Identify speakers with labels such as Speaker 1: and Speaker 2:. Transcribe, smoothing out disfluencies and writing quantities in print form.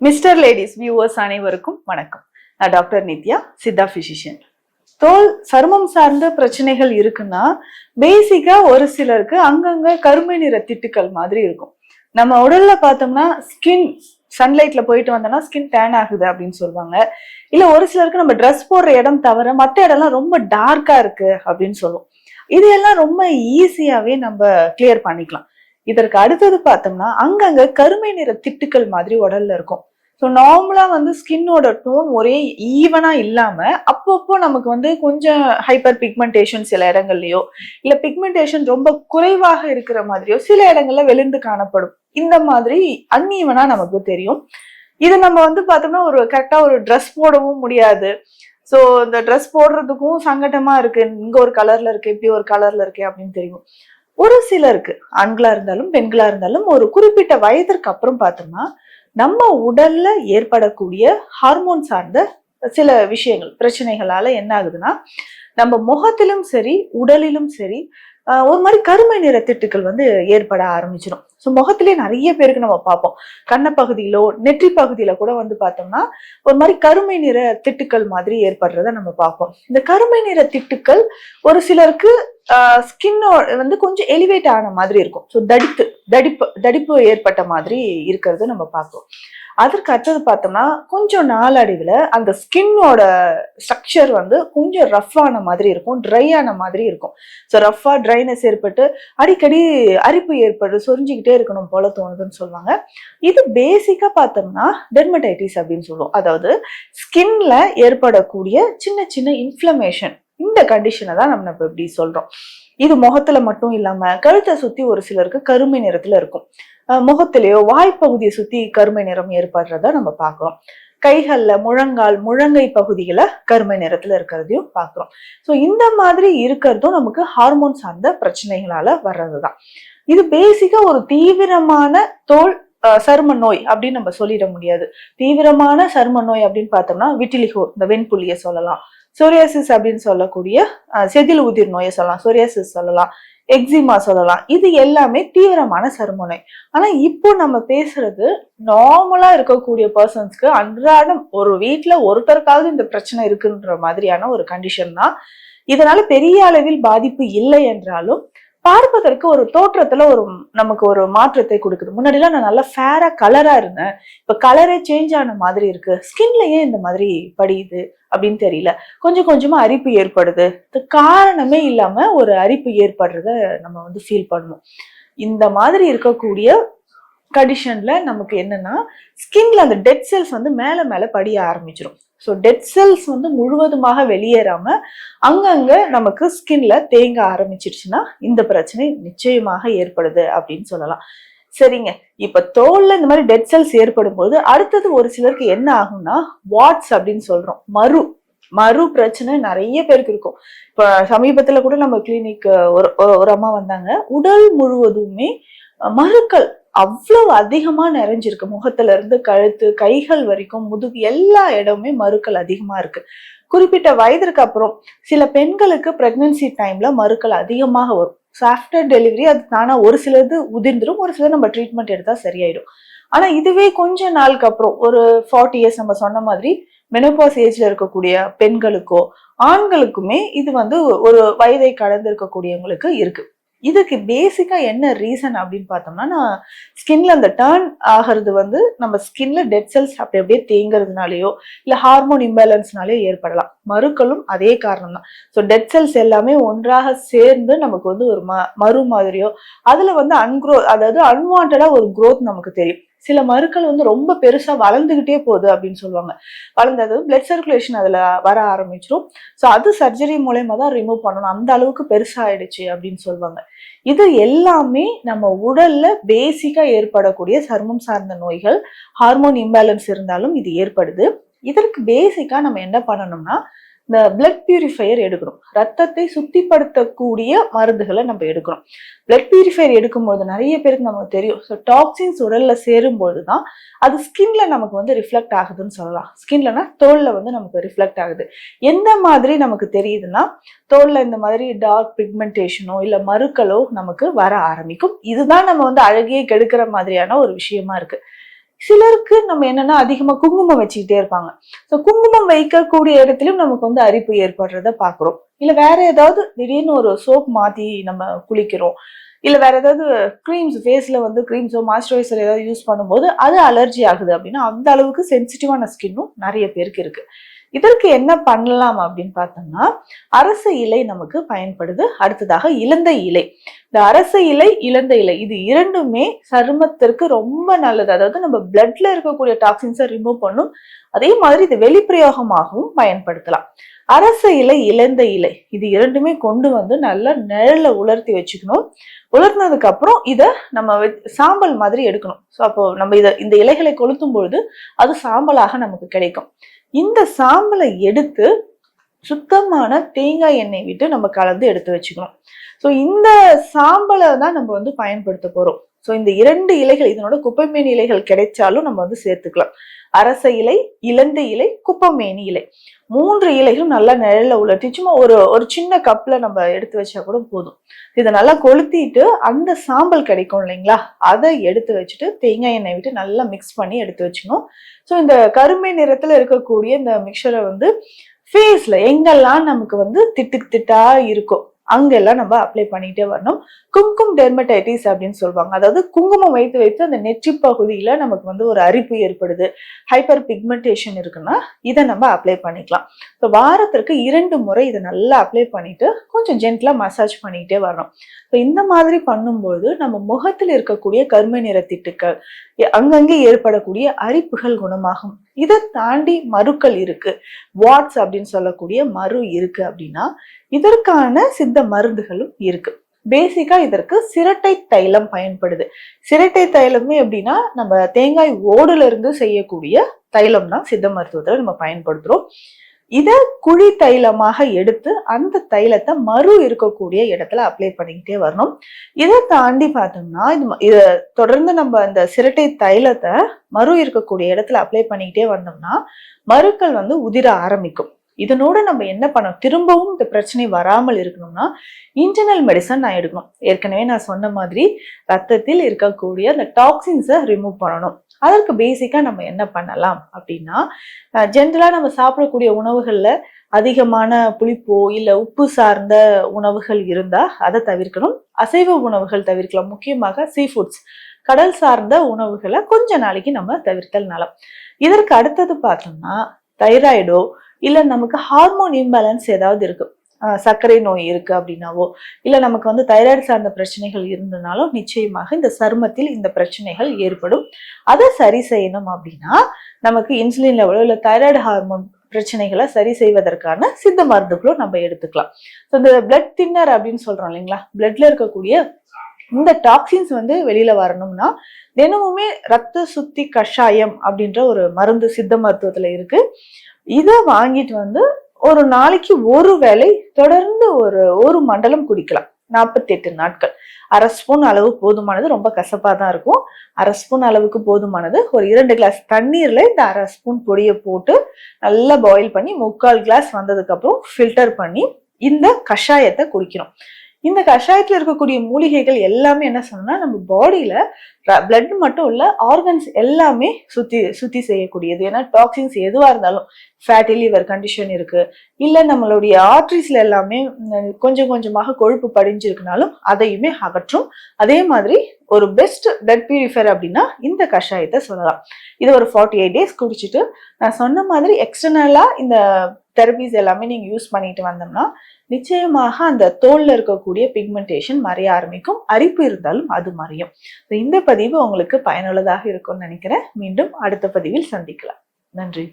Speaker 1: Mister ladies viewers அனைவருக்கும் வணக்கம். நான் டாக்டர் நித்யா, சித்தா பிசிஷியன். தோல் சருமம் சார்ந்த பிரச்சனைகள் இருக்குன்னா பேசிக்கா ஒரு சிலருக்கு அங்கங்க கருமை நிற திட்டுக்கள் மாதிரி இருக்கும். நம்ம உடல்ல பார்த்தோம்னா ஸ்கின் சன்லைட்ல போயிட்டு வந்தோம்னா ஸ்கின் டேன் ஆகுது அப்படின்னு சொல்லுவாங்க. இல்ல ஒரு சிலருக்கு நம்ம ட்ரெஸ் போடுற இடம் தவிர மற்ற இடம்லாம் ரொம்ப டார்க்கா இருக்கு அப்படின்னு சொல்லுவோம். இது எல்லாம் ரொம்ப ஈஸியாவே நம்ம கிளியர் பண்ணிக்கலாம். இதற்கு அடுத்தது பார்த்தோம்னா அங்கங்க கருமை நிற திட்டுக்கள் மாதிரி உடல்ல இருக்கும். ஸோ நார்மலா ஸ்கின்னோட டோன் ஒரே ஈவனா இல்லாம அப்பப்போ நமக்கு கொஞ்சம் ஹைப்பர் பிக்மெண்டேஷன் சில இடங்கள்லயோ இல்ல பிக்மெண்டேஷன் ரொம்ப குறைவாக இருக்கிற மாதிரியோ சில இடங்கள்ல வெளிந்து காணப்படும். இந்த மாதிரி அன்ஈவனா நமக்கு தெரியும். இது நம்ம பார்த்தோம்னா ஒரு கரெக்டா ஒரு ட்ரெஸ் போடவும் முடியாது. ஸோ இந்த ட்ரெஸ் போடுறதுக்கும் சங்கடமா இருக்கு, இங்க ஒரு கலர்ல இருக்கு, இப்படி ஒரு கலர்ல இருக்கு அப்படின்னு தெரியும். ஒரு சிலருக்கு ஆண்களா இருந்தாலும் பெண்களா இருந்தாலும் ஒரு குறிப்பிட்ட வயதிற்கு அப்புறம் பார்த்தோம்னா நம்ம உடல்ல ஏற்படக்கூடிய ஹார்மோன் சார்ந்த சில விஷயங்கள் பிரச்சனைகளால என்ன ஆகுதுன்னா நம்ம முகத்திலும் சரி உடலிலும் சரி ஒரு மாதிரி கருமை நிற திட்டுக்கள் ஏற்பட ஆரம்பிச்சிடும். ஸோ முகத்திலே நிறைய பேருக்கு நம்ம பார்ப்போம். கண்ண பகுதியிலோ நெற்றி பகுதியில கூட பார்த்தோம்னா ஒரு மாதிரி கருமை நிற திட்டுக்கள் மாதிரி ஏற்படுறத நம்ம பார்ப்போம். இந்த கருமை நிற திட்டுக்கள் ஒரு சிலருக்கு ஸ்கின்னோ கொஞ்சம் எலிவேட் ஆன மாதிரி இருக்கும். ஸோ தடிப்பு ஏற்பட்ட மாதிரி இருக்கிறது நம்ம பார்ப்போம். அதற்கு அடுத்தது பார்த்தோம்னா கொஞ்சம் நாளடைவில் அந்த ஸ்கின்னோட ஸ்ட்ரக்சர் கொஞ்சம் ரஃப் ஆன மாதிரி இருக்கும், ட்ரை ஆன மாதிரி இருக்கும். ஸோ ரஃபா ட்ரைனஸ் ஏற்பட்டு அடிக்கடி அரிப்பு ஏற்பட்டு சொரிஞ்சுக்கிட்டே இருக்கணும் போல தோணுதுன்னு சொல்லுவாங்க. இது பேசிக்கா பார்த்தோம்னா டெர்மடைட்டிஸ் அப்படின்னு சொல்லுவோம். அதாவது ஸ்கின்ல ஏற்படக்கூடிய சின்ன சின்ன இன்ஃப்ளமேஷன், இந்த கண்டிஷனை தான் நம்ம இப்படி சொல்றோம். இது முகத்துல மட்டும் இல்லாம கழுத்தை சுத்தி ஒரு சிலருக்கு கருமை நிறத்துல இருக்கும். முகத்திலேயோ வாய்ப்பகுதியை சுத்தி கருமை நிறம் ஏற்படுறத நம்ம பார்க்கிறோம். கைகள்ல முழங்கை பகுதியில கருமை நிறத்துல இருக்கிறதையும் பார்க்கிறோம். ஸோ இந்த மாதிரி இருக்கிறதும் நமக்கு ஹார்மோன் சார்ந்த பிரச்சனைகளால வர்றதுதான். இது பேசிக்கா ஒரு தீவிரமான தோல் சரும நோய் அப்படின்னு நம்ம சொல்லிட முடியாது. தீவிரமான சரும நோய் அப்படின்னு பார்த்தோம்னா விட்டிலிகோ, இந்த வெண்புள்ளிய சொல்லலாம். சொரியாசிஸ் அப்படின்னு சொல்லக்கூடிய செதில் உதிர் நோயை சொல்லலாம், சொரியாசிஸ் சொல்லலாம், எக்ஸிமா சொல்லலாம். இது எல்லாமே தீவிரமான சரும நோய். ஆனா இப்போ நம்ம பேசுறது நார்மலா இருக்கக்கூடிய பர்சன்ஸ்க்கு அன்றாடம் ஒரு வீட்டுல ஒருத்தருக்காவது இந்த பிரச்சனை இருக்குன்ற மாதிரியான ஒரு கண்டிஷன் தான். இதனால பெரிய அளவில் பாதிப்பு இல்லை என்றாலும் பார்ப்பதற்கு ஒரு தோற்றத்துல நமக்கு ஒரு மாற்றத்தை கொடுக்குது. முன்னாடி எல்லாம் நான் நல்லா ஃபேரா கலரா இருந்தேன், இப்ப கலரே சேஞ்ச் ஆன மாதிரி இருக்கு, ஸ்கின்லயே இந்த மாதிரி படியுது அப்படின்னு தெரியல, கொஞ்சம் கொஞ்சமா அரிப்பு ஏற்படுது, காரணமே இல்லாம ஒரு அரிப்பு ஏற்படுறத நம்ம ஃபீல் பண்ணுவோம். இந்த மாதிரி இருக்கக்கூடிய கண்டிஷன்ல நமக்கு என்னன்னா ஸ்கின்ல அந்த டெட் செல்ஸ் மேல மேல படிய ஆரம்பிச்சிடும். ஸோ டெட் செல்ஸ் முழுவதுமாக வெளியேறாம அங்கங்க நமக்கு ஸ்கின்ல தேங்க ஆரம்பிச்சிருச்சுன்னா இந்த பிரச்சனை நிச்சயமாக ஏற்படுது அப்படின்னு சொல்லலாம். சரிங்க, இப்ப தோல்ல இந்த மாதிரி டெட் செல்ஸ் ஏற்படும் போது அடுத்தது ஒரு சிலருக்கு என்ன ஆகும்னா வாட்ஸ் அப்படின்னு சொல்றோம். மறு பிரச்சனை நிறைய பேருக்கு இருக்கும். இப்ப சமீபத்துல கூட நம்ம கிளினிக் ஒரு அம்மா வந்தாங்க. உடல் முழுவதுமே மருக்கள் அவ்வளவு அதிகமா நிறைஞ்சிருக்கு. முகத்துல இருந்து கழுத்து கைகள் வரைக்கும் முதுகு எல்லா இடமுமே மருக்கள் அதிகமா இருக்கு. குறிப்பிட்ட வயதிற்கு அப்புறம் சில பெண்களுக்கு பிரெக்னன்சி டைம்ல மருக்கள் அதிகமாக வரும். ஆஃப்டர் டெலிவரி அது தானா ஒரு சிலது உதிர்ந்துடும், ஒரு சிலர் நம்ம ட்ரீட்மெண்ட் எடுத்தா சரியாயிடும். ஆனா இதுவே கொஞ்ச நாளுக்கு அப்புறம் ஒரு 40 இயர்ஸ் நம்ம சொன்ன மாதிரி மெனோபாஸ் ஏஜ்ல இருக்கக்கூடிய பெண்களுக்கோ ஆண்களுக்குமே இது ஒரு வயதை கடந்து இருக்கக்கூடியவங்களுக்கு இருக்கு. இதுக்கு பேசிக்கா என்ன ரீசன் அப்படின்னு பார்த்தோம்னா ஸ்கின்ல அந்த டர்ன் ஆகிறது நம்ம ஸ்கின்ல டெட் செல்ஸ் அப்படி அப்படியே தேங்கிறதுனாலயோ இல்ல ஹார்மோன் இம்பேலன்ஸ்னாலயோ ஏற்படலாம். மருக்களும் அதே காரணம் தான். ஸோ டெட் செல்ஸ் எல்லாமே ஒன்றாக சேர்ந்து நமக்கு ஒரு மறு மாதிரியோ அதுல அதாவது அன்வான்டா ஒரு growth நமக்கு தெரியும். சில மருக்கள் ரொம்ப பெருசா வளர்ந்துகிட்டே போகுது அப்படின்னு சொல்லுவாங்க. வளர்ந்தது பிளட் சர்க்குலேஷன் அதுல வர ஆரம்பிச்சிடும். ஸோ அது சர்ஜரி மூலயமா தான் ரிமூவ் பண்ணணும், அந்த அளவுக்கு பெருசாயிடுச்சு அப்படின்னு சொல்லுவாங்க. இது எல்லாமே நம்ம உடல்ல பேசிக்கா ஏற்படக்கூடிய சருமம் சார்ந்த நோய்கள். ஹார்மோன் இம்பேலன்ஸ் இருந்தாலும் இது ஏற்படுது. இதற்கு பேசிக்கா நம்ம என்ன பண்ணணும்னா இந்த பிளட் பியூரிஃபையர் எடுக்கணும். ரத்தத்தை சுத்திப்படுத்தக்கூடிய மருந்துகளை நம்ம எடுக்கணும். பிளட் பியூரிஃபையர் எடுக்கும்போது நிறைய பேருக்கு நமக்கு தெரியும், ஸோ டாக்ஸின்ஸ் உடல்ல சேரும் போதுதான் அது ஸ்கின்ல நமக்கு ரிஃப்ளெக்ட் ஆகுதுன்னு சொல்லலாம். ஸ்கின்லனா தோல்ல நமக்கு ரிஃப்ளெக்ட் ஆகுது. எந்த மாதிரி நமக்கு தெரியுதுன்னா தோல்ல இந்த மாதிரி டார்க் பிக்மெண்டேஷனோ இல்ல மருக்களோ நமக்கு வர ஆரம்பிக்கும். இதுதான் நம்ம அழகியை கெடுக்கிற மாதிரியான ஒரு விஷயமா இருக்கு. சிலருக்கு நம்ம என்னன்னா அதிகமா குங்குமம் வச்சுக்கிட்டே இருப்பாங்க. ஸோ குங்குமம் வைக்கக்கூடிய இடத்துலயும் நமக்கு வந்து அரிப்பு ஏற்படுறத பாக்குறோம். இல்ல வேற ஏதாவது திடீர்னு ஒரு சோப் மாத்தி நம்ம குளிக்கிறோம், இல்ல வேற ஏதாவது கிரீம்ஸ் ஃபேஸ்ல வந்து கிரீம்ஸோ மாய்ஸ்சரைசர் ஏதாவது யூஸ் பண்ணும்போது அது அலர்ஜி ஆகுது அப்படின்னா அந்த அளவுக்கு சென்சிட்டிவான ஸ்கின்னும் நிறைய பேருக்கு இருக்கு. இதற்கு என்ன பண்ணலாம் அப்படின்னு பார்த்தோம்னா, அரச இலை நமக்கு பயன்படுது. அடுத்ததாக இலந்தை இலை. இந்த அரச இலை, இலந்தை இலை இது இரண்டுமே சருமத்திற்கு ரொம்ப நல்லது. அதாவது நம்ம பிளட்ல இருக்கக்கூடிய டாக்ஸின்ஸை ரிமூவ் பண்ணும். அதே மாதிரி இது வெளிப்பிரயோகமாகவும் பயன்படுத்தலாம். அரச இலை, இலந்தை இலை இது இரண்டுமே கொண்டு வந்து நல்லா நிழல்ல உலர்த்தி வச்சுக்கணும். உலர்ந்ததுக்கு அப்புறம் இத நம்ம சாம்பல் மாதிரி எடுக்கணும். ஸோ அப்போ நம்ம இந்த இலைகளை கொளுத்தும் பொழுது அது சாம்பலாக நமக்கு கிடைக்கும். இந்த சாம்பலை எடுத்து சுத்தமான தேங்காய் எண்ணெய் விட்டு நம்ம கலந்து எடுத்து வச்சுக்கணும். ஸோ இந்த சாம்பலை தான் நம்ம வந்து பயன்படுத்த போறோம். ஸோ இந்த 2 இலைகள் இதனோட குப்பைமேனி இலைகள் கிடைச்சாலும் நம்ம வந்து சேர்த்துக்கலாம். அரச இலை, இலந்தை இலை, குப்பைமேனி இலை 3 இலைகளும் நல்லா நிழல்ல உலர்த்தி சும்மா ஒரு சின்ன கப்ல நம்ம எடுத்து வச்சா கூட போதும். இதை நல்லா கொளுத்திட்டு அந்த சாம்பல் கிடைக்கும் இல்லைங்களா, அதை எடுத்து வச்சுட்டு தேங்காய் எண்ணெய் விட்டு நல்லா மிக்ஸ் பண்ணி எடுத்து வச்சுக்கணும். ஸோ இந்த கருமை நிறத்துல இருக்கக்கூடிய இந்த மிக்சரை வந்து ஃபேஸ்ல எங்கெல்லாம் நமக்கு வந்து திட்டு திட்டா இருக்கும் அங்கெல்லாம் நம்ம அப்ளை பண்ணிட்டே வரணும். குங்குமம் டெர்மடைட்டிஸ் அப்படின்னு சொல்லுவாங்க. அதாவது குங்குமம் வைத்து வைத்து அந்த நெற்றி பகுதியில நமக்கு வந்து ஒரு அரிப்பு ஏற்படுது, ஹைப்பர் பிக்மெண்டேஷன் இருக்குன்னா இதை நம்ம அப்ளை பண்ணிக்கலாம். இப்போ வாரத்திற்கு 2 முறை இதை நல்லா அப்ளை பண்ணிட்டு கொஞ்சம் ஜென்டலா மசாஜ் பண்ணிக்கிட்டே வரணும். இப்போ இந்த மாதிரி பண்ணும்போது நம்ம முகத்தில் இருக்கக்கூடிய கருமை நிற திட்டுக்கள், அங்கங்கே ஏற்படக்கூடிய அரிப்புகள் குணமாகும். இதை தாண்டி மருக்கள் இருக்கு, வாட்ஸ் அப்படின்னு சொல்லக்கூடிய மரு இருக்கு அப்படின்னா இதற்கான சித்த மருந்துகளும் இருக்கு. பேசிக்கா இதற்கு சிரட்டை தைலம் பயன்படுது. சிரட்டை தைலமே எப்படின்னா நம்ம தேங்காய் ஓடுல இருந்து செய்யக்கூடிய தைலம் தான் சித்த மருத்துவத்துல நம்ம பயன்படுத்துறோம். இத குழி தைலமாக எடுத்து அந்த தைலத்தை மரு இருக்கக்கூடிய இடத்துல அப்ளை பண்ணிக்கிட்டே வரணும். இதை தாண்டி பார்த்தோம்னா இத தொடர்ந்து நம்ம அந்த சிரட்டை தைலத்தை மரு இருக்கக்கூடிய இடத்துல அப்ளை பண்ணிக்கிட்டே வந்தோம்னா மருக்கள் வந்து உதிர ஆரம்பிக்கும். இதனோட நம்ம என்ன பண்ணணும், திரும்பவும் இந்த பிரச்சனை வராமல் இருக்கணும்னா இன்டர்னல் மெடிசன் நான் எடுக்கணும். ஏற்கனவே நான் சொன்ன மாதிரி ரத்தத்தில் இருக்கக்கூடிய அந்த டாக்ஸின்ஸை ரிமூவ் பண்ணணும். அதற்கு பேசிக்கா நம்ம என்ன பண்ணலாம் அப்படின்னா, ஜென்ரலா நம்ம சாப்பிடக்கூடிய உணவுகள்ல அதிகமான புளிப்போ இல்ல உப்பு சார்ந்த உணவுகள் இருந்தா அதை தவிர்க்கணும். அசைவ உணவுகள் தவிர்க்கலாம். முக்கியமாக சீ ஃபுட்ஸ், கடல் சார்ந்த உணவுகளை கொஞ்ச நாளைக்கு நம்ம தவிர்த்தல் நலம். இதற்கு அடுத்தது பார்த்தோம்னா தைராய்டோ இல்ல நமக்கு ஹார்மோன் இம்பேலன்ஸ் ஏதாவது இருக்கு, சர்க்கரை நோய் இருக்கு அப்படின்னாவோ இல்ல நமக்கு வந்து தைராய்டு சார்ந்த பிரச்சனைகள் இருந்தனாலும் நிச்சயமாக இந்த சருமத்தில் இந்த பிரச்சனைகள் ஏற்படும். அதை சரி செய்யணும் அப்படின்னா நமக்கு இன்சுலின் லெவலோ இல்ல தைராய்டு ஹார்மோன் பிரச்சனைகளை சரி செய்வதற்கான சித்த மருந்துகளும் நம்ம எடுத்துக்கலாம். இந்த பிளட் தின்னர் அப்படின்னு சொல்றோம் இல்லைங்களா, பிளட்ல இருக்கக்கூடிய இந்த டாக்ஸின்ஸ் வந்து வெளியில வரணும்னா தினமுமே ரத்த சுத்தி கஷாயம் அப்படின்ற ஒரு மருந்து சித்த மருத்துவத்துல இருக்கு. இதை வாங்கிட்டு வந்து ஒரு நாளைக்கு ஒரு வேளை தொடர்ந்து ஒரு மண்டலம் குடிக்கலாம். 48 நாட்கள். 1/2 ஸ்பூன் அளவு போதுமானது. ரொம்ப கசப்பா தான் இருக்கும். 1/2 ஸ்பூன் அளவுக்கு போதுமானது. ஒரு 2 கிளாஸ் தண்ணீர்ல இந்த 1/2 ஸ்பூன் பொடியை போட்டு நல்லா பாயில் பண்ணி 3/4 கிளாஸ் வந்ததுக்கு அப்புறம் ஃபில்டர் பண்ணி இந்த கஷாயத்தை குடிக்கணும். இந்த கஷாயத்துல இருக்கக்கூடிய மூலிகைகள் எல்லாமே என்ன சொன்னா நம்ம பாடியில பிளட் மட்டும் இல்ல ஆர்கன்ஸ் எல்லாமே சுத்தி செய்யக்கூடியது. ஏன்னா டாக்ஸின்ஸ் எதுவா இருந்தாலும் ஃபேட்டி லிவர் கண்டிஷன் இருக்கு இல்ல நம்மளுடைய ஆர்டரிஸ்ல எல்லாமே கொஞ்சம் கொஞ்சமாக கொழுப்பு படிஞ்சிருக்குனாலும் அதையுமே அகற்றும். அதே மாதிரி ஒரு பெஸ்ட் பிளட் பியூரிஃபையர் அப்படின்னா இந்த கஷாயத்தை சொல்லலாம். இது ஒரு 48 டேஸ் குடிச்சிட்டு நான் சொன்ன மாதிரி எக்ஸ்டர்னலா இந்த தெரபிஸ் எல்லாமே நீங்க யூஸ் பண்ணிட்டு வந்தோம்னா நிச்சயமாக அந்த தோல்ல இருக்கக்கூடிய பிக்மெண்டேஷன் மறைய ஆரம்பிக்கும். அரிப்பு இருந்தாலும் அது மறையும். இந்த பதிவு உங்களுக்கு பயனுள்ளதாக இருக்கும்னு நினைக்கிறேன். மீண்டும் அடுத்த பதிவில் சந்திக்கலாம். நன்றி.